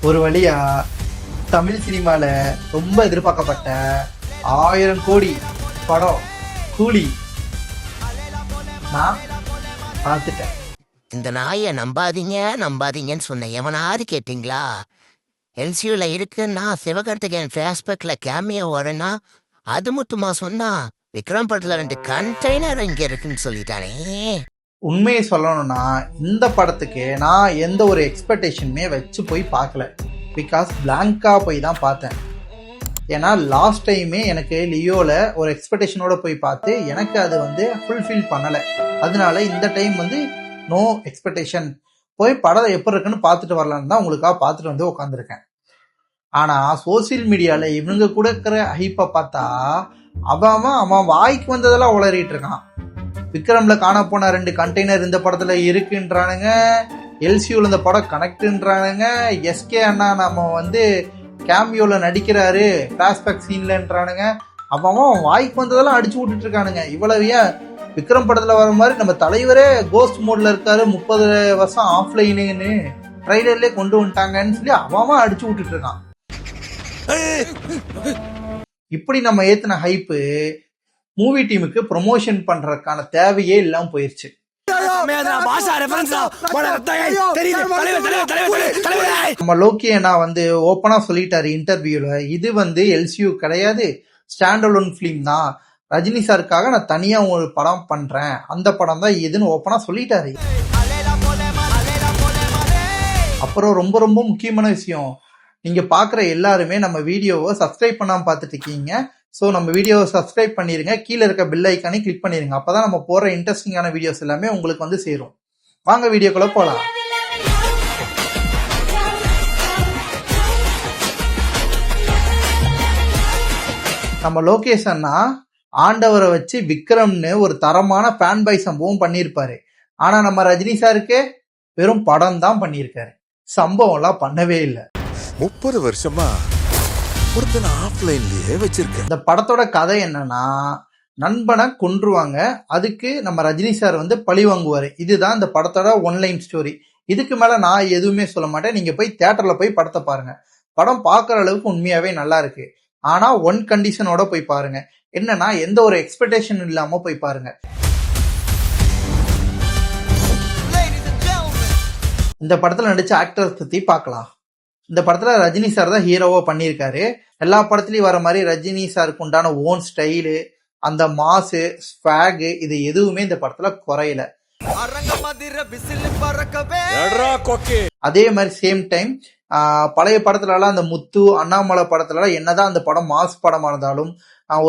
ஒரு வழியா தமிழ் சினிமால ரொம்ப எதிர்பார்க்கப்பட்ட 1000 கோடி படம் கூலி நான் பார்த்துட்டேன். இந்த நாயை நம்பாதீங்கன்னு சொன்ன எவனாவது கேட்டிங்களா? எல்சியூல இருக்குன்னா சிவகார்த்திகேயன் ஃபேஸ்புக்ல கேமியோ வரேன்னா அது மட்டுமா சொன்னா விக்ரம் படத்துல 2 கண்டெய்னர் இங்க இருக்குன்னு சொல்லிட்டானே. உண்மையை சொல்லணும்னா இந்த படத்துக்கு நான் எந்த ஒரு எக்ஸ்பெக்டேஷனுமே வச்சு போய் பார்க்கல. பிகாஸ் பிளாங்கா போய் தான் பார்த்தேன். ஏன்னா லாஸ்ட் டைமே எனக்கு லியோவில் ஒரு எக்ஸ்பெக்டேஷனோட போய் பார்த்து எனக்கு அது ஃபுல்ஃபில் பண்ணலை. அதனால இந்த டைம் நோ எக்ஸ்பெக்டேஷன் போய் படம் எப்படி இருக்குன்னு பார்த்துட்டு வரலான்னு தான் உங்களுக்காக பார்த்துட்டு உட்காந்துருக்கேன். ஆனால் சோசியல் மீடியாவில் இவங்க கொடுக்குற ஹைப்பை பார்த்தா அவன் வாய்க்கு வந்ததெல்லாம் உளறிட்டு இருக்கான். விக்ரம்ல காண போன 2 கண்டெய்னர் இந்த படத்துல இருக்குன்றானுங்க, எல்சியூல இந்த படம் கனெக்ட்ன்றானுங்க, எஸ்கே அண்ணா நம்ம கேமியோல நடிக்கிறாரு பிளாஷ்பேக் சீன்லன்றானுங்க. அவன் வாய்க்கு வந்ததெல்லாம் அடிச்சு விட்டுட்டு இருக்கானுங்க. இவ்வளவு ஏன் விக்ரம் படத்துல வர மாதிரி நம்ம தலைவரே கோஸ்ட் மோட்ல இருக்காரு, 30 வருஷம் ஆஃப்லைனுன்னு ட்ரைலர்லயே கொண்டு வந்துட்டாங்கன்னு சொல்லி அவன் அடிச்சு விட்டுட்டு இருக்கான். இப்படி நம்ம ஏத்தின ஹைப்பு மூவி டீமுக்கு ப்ரொமோஷன் பண்றதுக்கான தேவையே இல்லாம போயிருச்சு. நம்ம லோகி அண்ணா ஓப்பனா சொல்லிட்டாரு இன்டர்வியூல, இது எல்சியூ கிடையாது, ஸ்டாண்ட் அலோன் பிலிம் தான். ரஜினி சாருக்காக நான் தனியா ஒரு படம் பண்றேன், அந்த படம் தான் இதுன்னு ஓப்பனா சொல்லிட்டாரு. அப்புறம் ரொம்ப ரொம்ப முக்கியமான விஷயம், நீங்க பாக்குற எல்லாருமே நம்ம வீடியோவை சப்ஸ்கிரைப் பண்ணாம பார்த்துட்டு இருக்கீங்க. ஸோ நம்ம வீடியோவை சப்ஸ்கிரைப் பண்ணிருங்க, கீழே இருக்க பெல் ஐக்கானே கிளிக் பண்ணிருங்க. அப்பதான் நம்ம போற இன்ட்ரெஸ்டிங்கான வீடியோஸ் எல்லாமே உங்களுக்கு சேரும். வாங்க வீடியோக்குள்ள போலாம். நம்ம லோகேஷ் அண்ணா ஆண்டவரை வச்சு விக்ரம்னு ஒரு தரமான ஃபேன் பாய் சம்பவம் பண்ணியிருப்பாரு. ஆனா நம்ம ரஜினி சாருக்கு வெறும் படம் தான் பண்ணியிருக்காரு, சம்பவம் எல்லாம் பண்ணவே இல்லை. 30 வருஷமா ஒருத்தனை ஆஃப்லைன்லயே வச்சிருக்க. இந்த படத்தோட கதை என்னன்னா, நண்பனை கொன்றுவாங்க, அதுக்கு நம்ம ரஜினி சார் பழி வாங்குவாரு. இதுதான் இந்த படத்தோட ஒன்லைன் ஸ்டோரி. இதுக்கு மேல நான் எதுவுமே சொல்ல மாட்டேன். நீங்க போய் தியேட்டர்ல போய் படத்தை பாருங்க. படம் பார்க்குற அளவுக்கு உண்மையாவே நல்லா இருக்கு. ஆனா ஒன் கண்டிஷனோட போய் பாருங்க. என்னன்னா, எந்த ஒரு எக்ஸ்பெக்டேஷன் இல்லாம போய் பாருங்க. இந்த படத்துல நடிச்ச ஆக்டர்ஸ் பத்தி பார்க்கலாம். இந்த படத்துல ரஜினி சார் தான் ஹீரோவா பண்ணியிருக்காரு. எல்லா படத்துலயும் வர மாதிரி ரஜினி சாருக்கு உண்டான ஓன் ஸ்டைலு, அந்த மாசு ஸ்வாக், இது எதுவுமே இந்த படத்துல குறையல. அதே மாதிரி சேம் டைம் பழைய படத்துல எல்லாம் அந்த முத்து அண்ணாமலை படத்துல எல்லாம் என்னதான் அந்த படம் மாஸ் படமா இருந்தாலும்,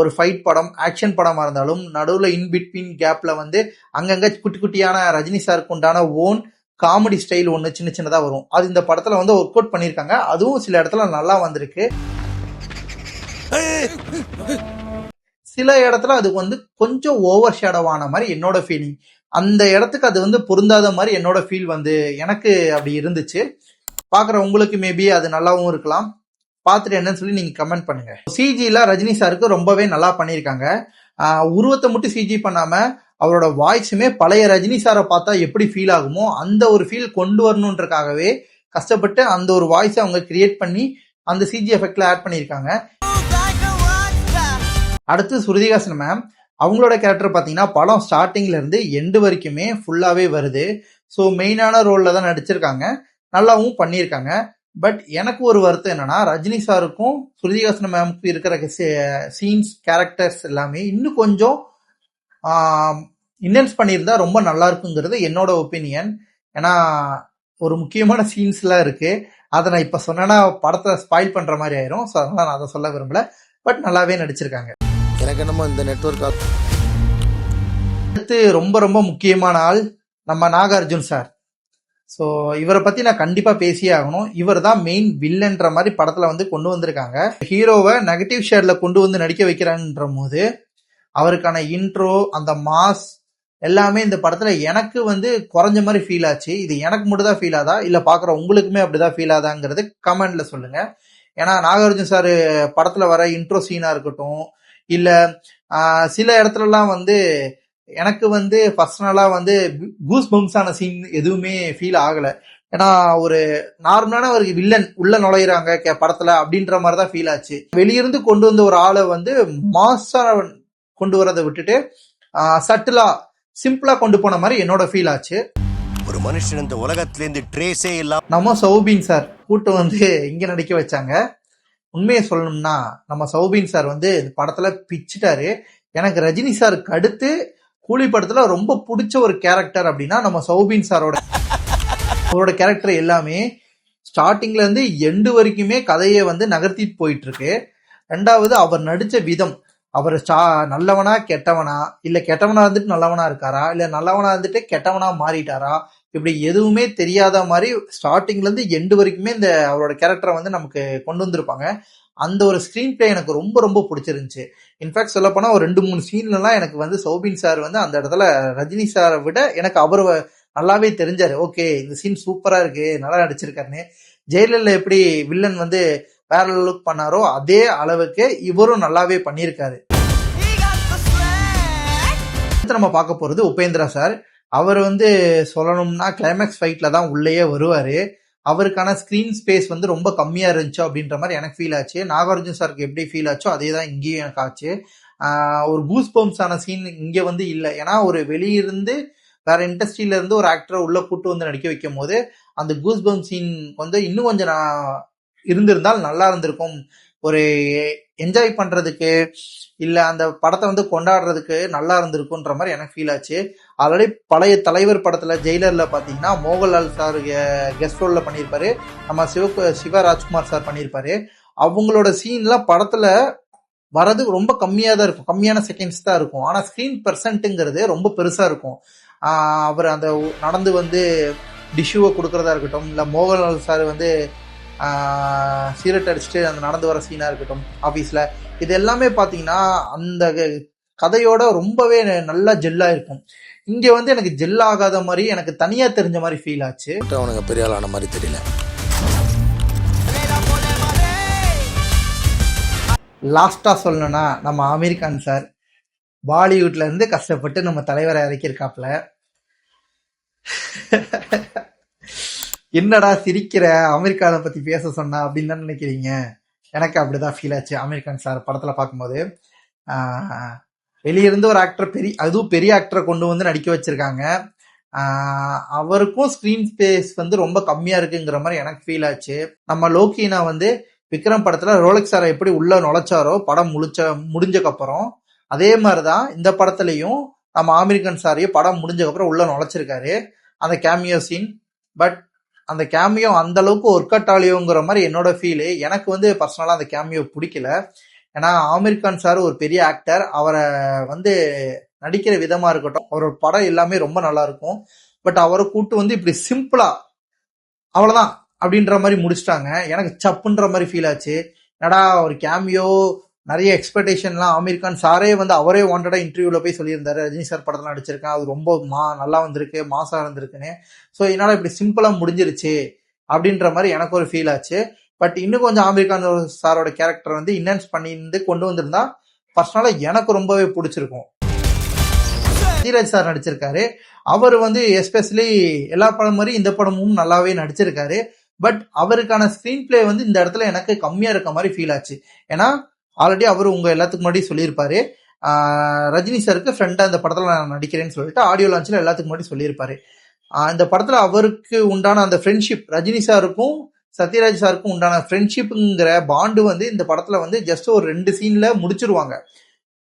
ஒரு ஃபைட் படம் ஆக்ஷன் படமா இருந்தாலும், நடுவுல இன்பிட்வீன் கேப்ல அங்கங்க குட்டி குட்டியான ரஜினி சாருக்கு உண்டான ஓன் காமெடி ஸ்டைல் ஒன்று சின்ன சின்னதா வரும். அது இந்த படத்துல ஒர்க் அவுட் பண்ணிருக்காங்க. அதுவும் சில இடத்துல நல்லா வந்திருக்கு. சில இடத்துல அது கொஞ்சம் ஓவர் ஷேடோவான மாதிரி என்னோட ஃபீலிங். அந்த இடத்துக்கு அது பொருந்தாத மாதிரி என்னோட ஃபீல் எனக்கு அப்படி இருந்துச்சு. பாக்குற உங்களுக்கு மேபி அது நல்லாவும் இருக்கலாம். பார்த்துட்டு என்னன்னு சொல்லி நீங்க கமெண்ட் பண்ணுங்க. சிஜில ரஜினி சாருக்கு ரொம்பவே நல்லா பண்ணியிருக்காங்க. உருவத்தை மட்டும் சிஜி பண்ணாம அவரோட வாய்ஸுமே பழைய ரஜினி சாரை பார்த்தா எப்படி ஃபீல் ஆகுமோ அந்த ஒரு ஃபீல் கொண்டு வரணுன்றக்காகவே கஷ்டப்பட்டு அந்த ஒரு வாய்ஸை அவங்க கிரியேட் பண்ணி அந்த சிஜி எஃபெக்ட்ல ஆட் பண்ணியிருக்காங்க. அடுத்து ஸ்ருதிஹாசன் மேம், அவங்களோட கேரக்டர் பார்த்தீங்கன்னா படம் ஸ்டார்டிங்ல இருந்து எண்டு வரைக்குமே ஃபுல்லாவே வருது. ஸோ மெயினான ரோல்ல தான் நடிச்சிருக்காங்க, நல்லாவும் பண்ணியிருக்காங்க. பட் எனக்கு ஒரு வருத்தம் என்னன்னா, ரஜினி சாருக்கும் ஸ்ருதிஹாசன் மேமுக்கும் இருக்கிற சீன்ஸ் கேரக்டர்ஸ் எல்லாமே இன்னும் கொஞ்சம் இன்ஹென்ஸ் பண்ணியிருந்தா ரொம்ப நல்லா இருக்குங்கிறது என்னோட ஒப்பீனியன். ஏன்னா ஒரு முக்கியமான சீன்ஸ் எல்லாம் இருக்கு, அதை நான் இப்ப சொன்னேன்னா படத்தை ஸ்பாயில் பண்ற மாதிரி ஆயிரும். ஸோ அதனால நான் அதை சொல்ல விரும்பல. பட் நல்லாவே நடிச்சிருக்காங்க. எனக்கு என்னமோ இந்த நெட்வொர்க். அடுத்து ரொம்ப ரொம்ப முக்கியமான ஆள் நம்ம நாகார்ஜுன் சார். ஸோ இவரை பத்தி நான் கண்டிப்பா பேசியே ஆகணும். இவர் தான் மெயின் வில்லன்ற மாதிரி படத்துல கொண்டு வந்திருக்காங்க. ஹீரோவை நெகட்டிவ் ஷேட்ல கொண்டு நடிக்க வைக்கிறான்ற போது அவருக்கான இன்ட்ரோ, அந்த மாஸ் எல்லாமே இந்த படத்துல எனக்கு குறைஞ்ச மாதிரி ஃபீல் ஆச்சு. இது எனக்கு மட்டும் தான் ஃபீல் ஆதா இல்ல பாக்குற உங்களுக்குமே அப்படிதான் ஃபீல் ஆதாங்கிறது கமெண்ட்ல சொல்லுங்க. ஏன்னா நாகார்ஜுன் சார் படத்துல வர இன்ட்ரோ சீனா இருக்கட்டும், இல்ல சில இடத்துல எல்லாம் எனக்கு பர்சனலா கூஸ் பம்ப்ஸான சீன் எதுவுமே ஃபீல் ஆகல. ஏன்னா ஒரு நார்மலான ஒரு வில்லன் உள்ள நுழையிறாங்க படத்துல அப்படின்ற மாதிரி தான் ஃபீல் ஆச்சு. வெளியிருந்து கொண்டு வந்த ஒரு ஆளை வந்து மாசா கொண்டு வரதை விட்டுட்டு சட்டிலா சிம்பிளா கொண்டு போன மாதிரி என்னோட ஃபீல் ஆச்சு. ஒரு மனுஷன் இந்த உலகத்திலேருந்து ட்ரேஸே இல்லாம நம்ம சௌபீன் சார் கூட்டு வந்து இங்க நடிக்க வச்சாங்க. உண்மையை சொல்லணும்னா நம்ம சௌபீன் சார் வந்து இந்த படத்துல பிச்சுட்டாரு. எனக்கு ரஜினி சாருக்கு அடுத்து கூலி படத்துல ரொம்ப பிடிச்ச ஒரு கேரக்டர் அப்படின்னா நம்ம சௌபீன் சாரோட அவரோட கேரக்டர் எல்லாமே ஸ்டார்டிங்ல இருந்து எண்டு வரைக்குமே கதையை வந்து நகர்த்திட்டு போயிட்டு இருக்கு. ரெண்டாவது அவர் நடிச்ச விதம், அவர் நல்லவனா கெட்டவனா, இல்ல கெட்டவனா இருந்துட்டு நல்லவனா இருக்காரா, இல்ல நல்லவனா இருந்துட்டு கெட்டவனா மாறிட்டாரா, இப்படி எதுவுமே தெரியாத மாதிரி ஸ்டார்டிங்ல இருந்து எண்டு வரைக்குமே இந்த அவரோட கேரக்டரை வந்து நமக்கு கொண்டு வந்திருப்பாங்க. அந்த ஒரு ஸ்கிரீன் பிளே எனக்கு ரொம்ப ரொம்ப பிடிச்சிருந்துச்சு. இன்ஃபேக்ட் சொல்ல போனா ஒரு 2-3 சீன்லாம் எனக்கு வந்து சௌபீன் சார் வந்து அந்த இடத்துல ரஜினி சாரை விட எனக்கு அவரு நல்லாவே தெரிஞ்சாரு. ஓகே, இந்த சீன் சூப்பரா இருக்கு, நல்லா நடிச்சிருக்காருன்னு. ஜெயிலர்ல எப்படி வில்லன் வந்து வேற லுக் பண்ணாரோ அதே அளவுக்கு இவரும் நல்லாவே பண்ணியிருக்காரு. நம்ம பார்க்க போறது உபேந்திரா சார். அவர் வந்து சொல்லணும்னா கிளைமேக்ஸ் ஃபைட்ல தான் உள்ளேயே வருவாரு. அவருக்கான ஸ்கிரீன் ஸ்பேஸ் வந்து ரொம்ப கம்மியா இருந்துச்சு அப்படின்ற மாதிரி எனக்கு ஃபீல் ஆச்சு. நாகார்ஜுன் சாருக்கு எப்படி ஃபீல் ஆச்சோ அதே தான் இங்கேயும் எனக்கு ஆச்சு. ஒரு கூஸ் பம்ப்ஸான சீன் இங்க வந்து இல்லை. ஏன்னா ஒரு வெளியிருந்து வேற இண்டஸ்ட்ரியில இருந்து ஒரு ஆக்டரை உள்ள கூட்டு வந்து நடிக்க வைக்கும் போது அந்த கூஸ் பம்ப் சீன் வந்து இன்னும் கொஞ்சம் இருந்திருந்தால் நல்லா இருந்திருக்கும். ஒரு என்ஜாய் பண்றதுக்கு இல்ல அந்த படத்தை வந்து கொண்டாடுறதுக்கு நல்லா இருந்திருக்குன்ற மாதிரி எனக்கு ஃபீல் ஆச்சு. ஆல்ரெடி பழைய தலைவர் படத்துல ஜெயிலர்ல பாத்தீங்கன்னா மோகன்லால் சார் கெஸ்ட் ரோல்ல பண்ணியிருப்பாரு, நம்ம சிவராஜ்குமார் சார் பண்ணியிருப்பாரு. அவங்களோட சீன்லாம் படத்துல வரது ரொம்ப கம்மியா தான் இருக்கும், கம்மியான செகண்ட்ஸ் தான் இருக்கும். ஆனா ஸ்கிரீன் பெர்சன்ட்டுங்கிறது ரொம்ப பெருசா இருக்கும். அவர் அந்த நடந்து வந்து டிஷ்யூவை கொடுக்கறதா இருக்கட்டும், இல்ல மோகன்லால் சார் வந்து சீரட் அடிச்சுட்டு அந்த நடந்து வர சீனா இருக்கட்டும் ஆபீஸ்ல, இது எல்லாமே பாத்தீங்கன்னா அந்த கதையோட ரொம்பவே நல்லா ஜெல்லா இருக்கும். இங்க வந்து எனக்கு ஜெல் ஆகாத மாதிரி எனக்கு தனியா தெரிஞ்ச மாதிரி ஃபீல் ஆச்சு. அவனுங்க பெரிய ஆளான மாதிரி தெரியல. லாஸ்டா சொல்லணும்னா நம்ம ஆமீர் கான் சார் பாலிவுட்ல இருந்து கஷ்டப்பட்டு நம்ம தலைவரை இறக்கியிருக்காப்ல. என்னடா சிரிக்கிற, ஆமீர் கானை பத்தி பேச சொன்னா அப்படின்னு தான் நினைக்கிறீங்க. எனக்கு அப்படிதான் ஃபீல் ஆச்சு ஆமீர் கான் சார் படத்துல பார்க்கும்போது. வெளியிருந்து ஒரு ஆக்டர் அதுவும் பெரிய ஆக்டரை கொண்டு வந்து நடிக்க வச்சிருக்காங்க. அவருக்கும் ஸ்கிரீன் ஸ்பேஸ் வந்து ரொம்ப கம்மியா இருக்குங்கிற மாதிரி எனக்கு ஃபீல் ஆச்சு. நம்ம லோக்கினா வந்து விக்ரம் படத்துல ரோலக்ஸ் சாரை எப்படி உள்ள நுழைச்சாரோ படம் முடிஞ்சக்கப்புறம், அதே மாதிரிதான் இந்த படத்துலயும் நம்ம ஆமீர் கான் சாரையும் படம் முடிஞ்சக்கப்புறம் உள்ள நுழைச்சிருக்காரு அந்த கேமியோ சீன். பட் அந்த கேமியோ அந்த அளவுக்கு ஒர்க் அவுட் ஆலியோங்கிற மாதிரி என்னோட ஃபீலு. எனக்கு வந்து பர்சனலா அந்த கேமியோ பிடிக்கல. ஏன்னா ஆமீர் கான் சார் ஒரு பெரிய ஆக்டர், அவரை வந்து நடிக்கிற விதமா இருக்கட்டும், அவரோட படம் எல்லாமே ரொம்ப நல்லா இருக்கும். பட் அவரை கூட்டு வந்து இப்படி சிம்பிளா அவ்வளவுதான் அப்படின்ற மாதிரி முடிச்சிட்டாங்க. எனக்கு சப்புன்ற மாதிரி ஃபீல் ஆச்சு. என்னடா ஒரு கேமியோ, நிறைய எக்ஸ்பெக்டேஷன்லாம் ஆமீர் கான் சாரே வந்து அவரே வாண்டடா இன்டர்வியூல போய் சொல்லியிருந்தாரு, ரஜினி சார் படத்துல நடிச்சிருக்கேன், அது ரொம்ப நல்லா வந்திருக்கு, மாசா இருந்திருக்குன்னு. ஸோ என்னால இப்படி சிம்பிளா முடிஞ்சிருச்சு அப்படின்ற மாதிரி எனக்கு ஒரு ஃபீல் ஆச்சு. பட் இன்னும் கொஞ்சம் ஆமீர் கான் சாரோட கேரக்டர் வந்து இன்ஹான்ஸ் பண்ணி கொண்டு வந்திருந்தா பர்சனலா எனக்கு ரொம்பவே பிடிச்சிருக்கும். சத்யராஜ் சார் நடிச்சிருக்காரு. அவர் வந்து எஸ்பெஷலி எல்லா படம் மாதிரி இந்த படமும் நல்லாவே நடிச்சிருக்காரு. பட் அவருக்கான ஸ்கிரீன் பிளே வந்து இந்த இடத்துல எனக்கு கம்மியா இருக்க மாதிரி ஃபீல் ஆச்சு. ஏன்னா ஆல்ரெடி அவர் உங்க எல்லாத்துக்கு முன்னாடி சொல்லியிருப்பாரு, ரஜினி சாருக்கு ஃப்ரெண்டா இந்த படத்துல நான் நடிக்கிறேன்னு சொல்லிட்டு ஆடியோ லான்ச்ல எல்லாத்துக்கு முன்னாடி சொல்லியிருப்பாரு. இந்த படத்துல அவருக்கு உண்டான அந்த ஃப்ரெண்ட்ஷிப், ரஜினி சாருக்கும் சத்யராஜ் சாருக்கும் உண்டான ஃப்ரெண்ட்ஷிப்புங்கிற பாண்டு வந்து இந்த படத்துல வந்து ஜஸ்ட் ஒரு 2 சீன்ல முடிச்சிருவாங்க.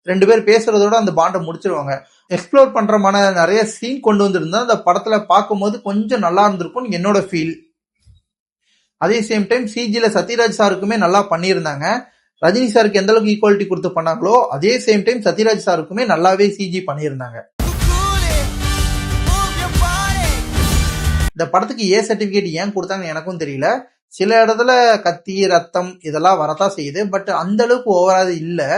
2 பேர் பேசுறதோட அந்த பாண்டை முடிச்சிருவாங்க. எக்ஸ்ப்ளோர் பண்றமான நிறைய சீன் கொண்டு வந்திருந்தா அந்த படத்துல பார்க்கும்போது கொஞ்சம் நல்லா இருந்திருக்கும் என்னோட ஃபீல். அதே சேம் டைம் சிஜில சத்யராஜ் சாருக்குமே நல்லா பண்ணியிருந்தாங்க. ரஜினி சாருக்கு எந்த அளவுக்கு ஈக்குவாலிட்டி கொடுத்து பண்ணாங்களோ அதே சேம் டைம் சத்யராஜ் சாருக்குமே நல்லாவே சிஜி பண்ணியிருந்தாங்க. இந்த படத்துக்கு ஏ சர்டிபிகேட் ஏன் கொடுத்தாங்கன்னு எனக்கும் தெரியல. சில இடத்துல கத்தி ரத்தம் இதெல்லாம் வரதான் செய்யுது. பட் அந்த அளவுக்கு ஓவராது இல்லை.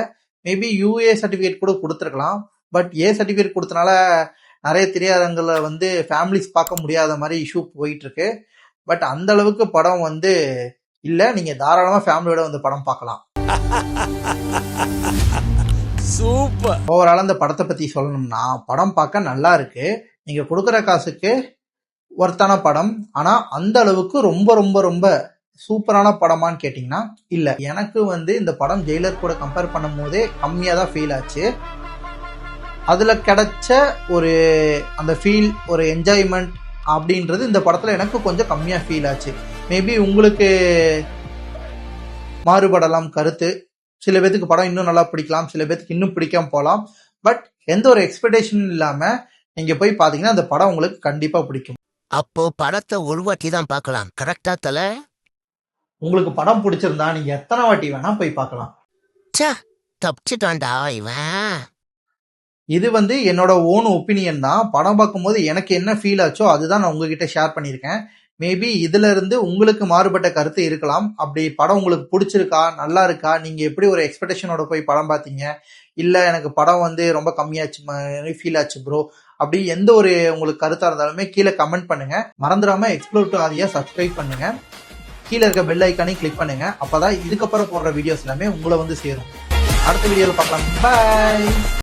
மேபி யூஏ சர்டிபிகேட் கூட கொடுத்துருக்கலாம். பட் ஏ சர்டிபிகேட் கொடுத்தனால நிறைய திரையரங்குல வந்து ஃபேமிலிஸ் பார்க்க முடியாத மாதிரி இஷ்யூ போயிட்டு இருக்கு. பட் அந்த அளவுக்கு படம் வந்து இல்ல, நீங்க தாராளமா ஃபேமிலியோட வந்து படம் பார்க்கலாம். சூப்பர். ஓவரால் அந்த படத்தை பத்தி சொல்லணும்னா படம் பார்க்க நல்லா இருக்கு. நீங்க கொடுக்குற காசுக்கு ஒர்த்தான படம். ஆனா அந்த அளவுக்கு ரொம்ப ரொம்ப ரொம்ப சூப்பரான படமான்னு கேட்டிங்கன்னா இல்ல. எனக்கு வந்து இந்த படம் ஜெயிலர் கூட கம்பேர் பண்ணும் போதே கம்மியாக தான் ஃபீல் ஆச்சு. அதில் கிடைச்ச ஒரு அந்த ஃபீல், ஒரு என்ஜாய்மெண்ட் அப்படின்றது இந்த படத்தில் எனக்கு கொஞ்சம் கம்மியாக ஃபீல் ஆச்சு. மேபி உங்களுக்கு மாறுபடலாம் கருத்து. சில பேத்துக்கு படம் இன்னும் நல்லா பிடிக்கலாம், சில பேத்துக்கு இன்னும் பிடிக்காம போகலாம். பட் எந்த ஒரு எக்ஸ்பெக்டேஷனும் இல்லாமல் நீங்கள் போய் பார்த்தீங்கன்னா அந்த படம் உங்களுக்கு கண்டிப்பாக பிடிக்கும். அப்போ படத்தை ஒரு வாட்டி தான் பார்க்கலாம், கரெக்டா தல? உங்களுக்கு படம் பிடிச்சிருந்தா நீங்கள் எத்தனை வாட்டி வேணால் போய் பார்க்கலாம். ச்சே, தப்பிச்சிட்டான்டா இவன். இது வந்து என்னோட ஓன் ஒப்பீனியன் தான். படம் பார்க்கும்போது எனக்கு என்ன ஃபீல் ஆச்சோ அதுதான் நான் உங்ககிட்ட ஷேர் பண்ணியிருக்கேன். மேபி இதுல இருந்து உங்களுக்கு மாறுபட்ட கருத்து இருக்கலாம். அப்படி படம் உங்களுக்கு பிடிச்சிருக்கா, நல்லா இருக்கா, நீங்க எப்படி ஒரு எக்ஸ்பெக்டேஷனோட போய் படம் பார்த்தீங்க, இல்ல எனக்கு படம் வந்து ரொம்ப கம்மியாச்சு ஃபீல் ஆச்சு ப்ரோ, அப்படி எந்த ஒரு உங்களுக்கு கருத்தா இருந்தாலுமே கீழே கமெண்ட் பண்ணுங்க. மறந்துடாம எக்ஸ்ப்ளோர் டு ஆதியா சப்ஸ்கிரைப் பண்ணுங்க. கீழே இருக்க பெல் ஐக்கானையும் கிளிக் பண்ணுங்க. அப்பதான் இதுக்கப்புறம் போடுற வீடியோஸ் எல்லாமே உங்களை வந்து சேரும். அடுத்த வீடியோவில் பார்க்கலாம். பாய்.